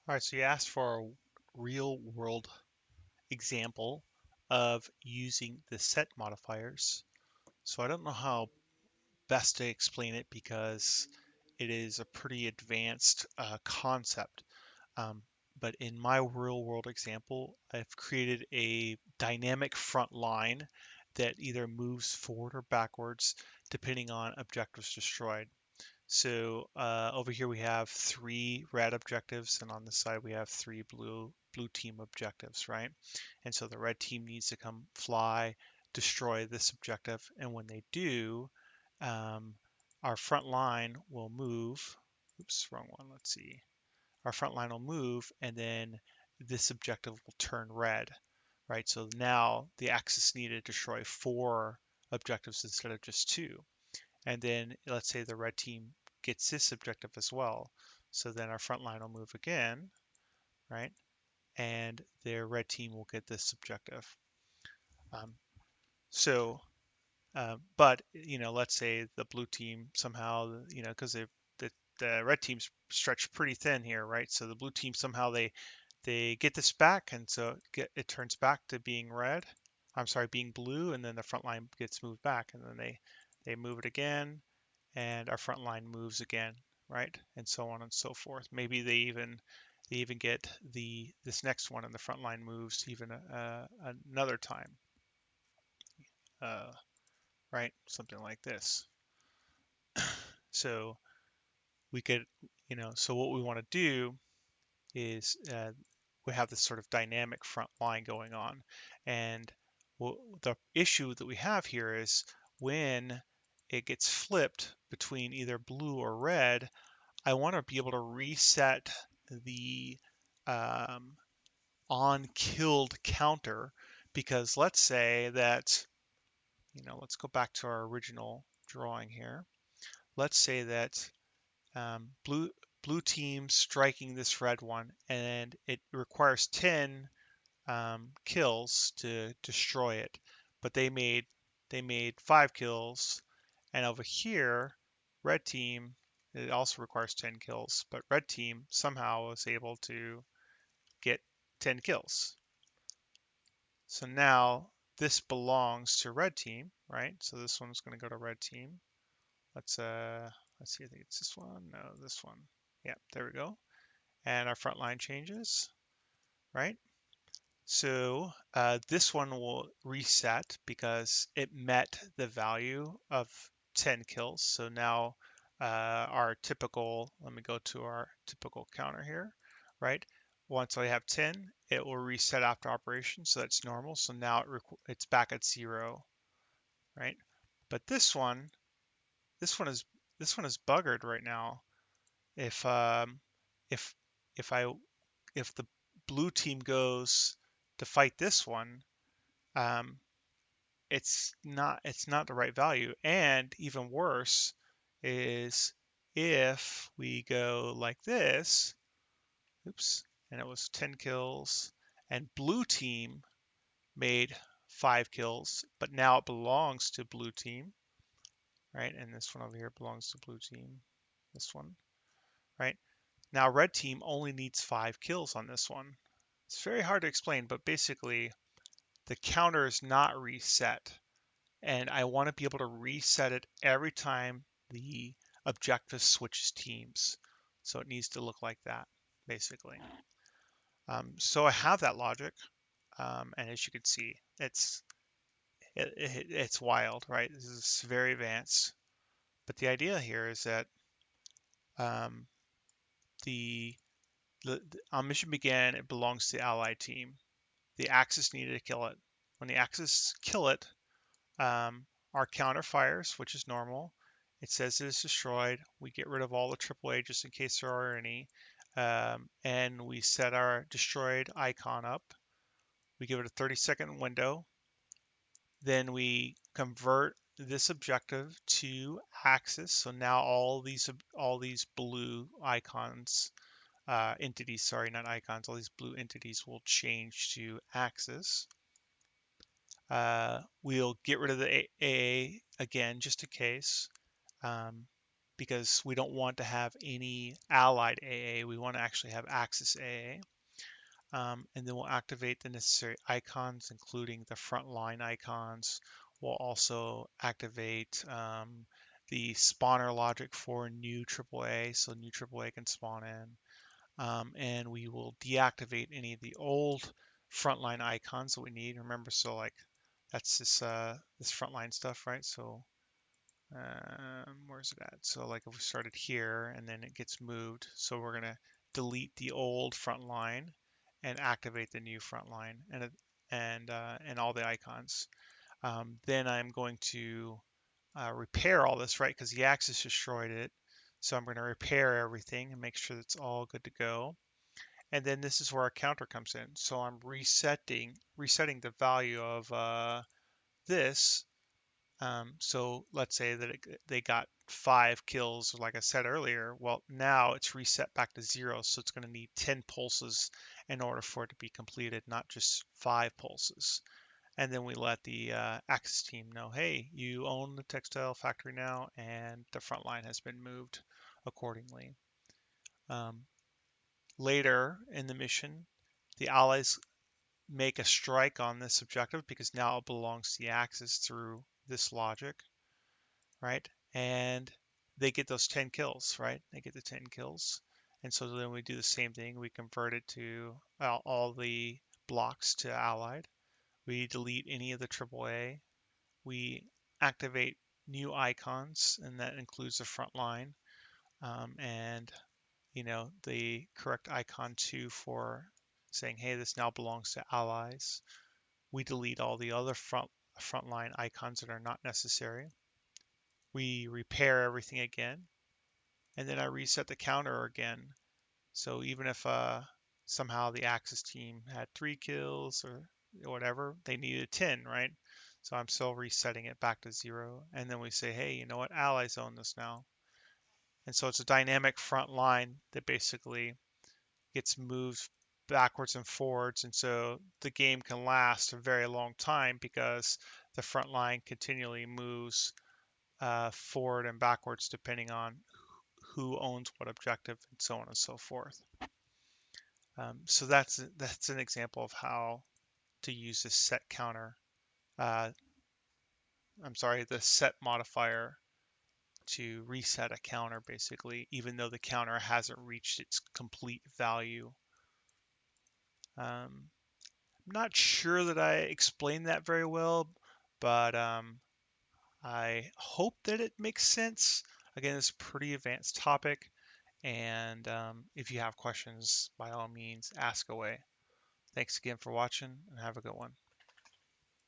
All right, so you asked for a real world example of using the set modifiers. So I don't know how best to explain it because it is a pretty advanced concept. Um, but in my real world example, I've created a dynamic front line that either moves forward or backwards depending on objectives destroyed. So over here we have three red objectives, and on this side we have three blue team objectives, right? And so the red team needs to come fly, destroy this objective, and when they do, um, our front line will move. Oops, wrong one. Let's see. Our front line will move, and then this objective will turn red, right? So now the axis needed to destroy four objectives instead of just two. And then let's say the red team gets this objective as well. So then our front line will move again, right? And their red team will get this objective. Um, so, but let's say the blue team somehow, because the red team's stretched pretty thin here, right? So the blue team somehow they get this back, and so it turns back to being red. I'm sorry, being blue, and then the front line gets moved back, and then they move it again, and our front line moves again, right? And so on and so forth. Maybe they even get this next one, and the front line moves even another time, uh, right? Something like this. So we could, so what we want to do is we have this sort of dynamic front line going on, and the issue that we have here is when it gets flipped between either blue or red, I want to be able to reset the um, onKilled counter, because let's say that, let's go back to our original drawing here. Let's say that blue team striking this red one, and it requires 10 kills to destroy it, but they made 5 kills, and over here, red team, it also requires 10 kills, but red team somehow was able to get 10 kills. So now this belongs to red team, right? So this one's going to go to red team. Let's see, I think it's this one. No, this one. Yeah, there we go. And our front line changes, right? So this one will reset because it met the value of 10 kills. So now our typical, let me go to our typical counter here, right? Once I have 10, it will reset after operation, so that's normal. So now it's back at 0, right? But this one is this one is buggered right now. If if if I if the blue team goes to fight this one, um, it's not the right value. And even worse is if we go like this, oops, and it was 10 kills, and blue team made 5 kills, but now it belongs to blue team, right? And this one over here belongs to blue team, this one, right? Now red team only needs 5 kills on this one. It's very hard to explain, but basically the counter is not reset, and I want to be able to reset it every time the objective switches teams. So it needs to look like that, basically. So I have that logic, and as you can see, it's wild, right? This is very advanced. But the idea here is that um, the, on mission begin, it belongs to the allied team. The Axis needed to kill it. When the Axis kill it, our counter fires, which is normal. It says it is destroyed. We get rid of all the AAA just in case there are any. And we set our destroyed icon up. We give it a 30-second window. Then we convert this objective to axis. So now all these blue icons, entities, sorry, not icons, all these blue entities will change to axis. We'll get rid of the AA again, just in case. Um, because we don't want to have any allied AA. We want to actually have axis AA. And then we'll activate the necessary icons, including the frontline icons. We'll also activate the spawner logic for new AAA, so new AAA can spawn in. And we will deactivate any of the old frontline icons that we need. Remember, so like that's this frontline stuff, right? So where's it at? So like if we started here and then it gets moved, so we're gonna delete the old front line and activate the new front line and all the icons. Then I'm going to repair all this, right? Because the Axis destroyed it. So I'm going to repair everything and make sure it's all good to go. And then this is where our counter comes in. So I'm resetting the value of this. So let's say that they got 5 kills, like I said earlier. Well, now it's reset back to 0, so it's going to need 10 pulses in order for it to be completed, not just 5 pulses. And then we let the Axis team know, hey, you own the textile factory now, and the front line has been moved accordingly. Um, Later in the mission, the Allies make a strike on this objective because now it belongs to the Axis through this logic, right? And they get those 10 kills, right? They get the 10 kills. And so then we do the same thing. We convert it to all the blocks to Allied. We delete any of the AAA. We activate new icons, and that includes the front line. And the correct icon too for saying, hey, this now belongs to allies. We delete all the other frontline icons that are not necessary. We repair everything again, and then I reset the counter again. So even if somehow the Axis team had 3 kills or whatever, they needed 10, right? So I'm still resetting it back to 0. And then we say, hey, you know what? Allies own this now. And so it's a dynamic front line that basically gets moved backwards and forwards. And so the game can last a very long time because the front line continually moves forward and backwards depending on who owns what objective and so on and so forth. So that's an example of how to use this set counter. Uh, I'm sorry, the set modifier to reset a counter basically, even though the counter hasn't reached its complete value. I'm not sure that I explained that very well, but I hope that it makes sense. Again, it's a pretty advanced topic, and if you have questions, by all means, ask away. Thanks again for watching, and have a good one.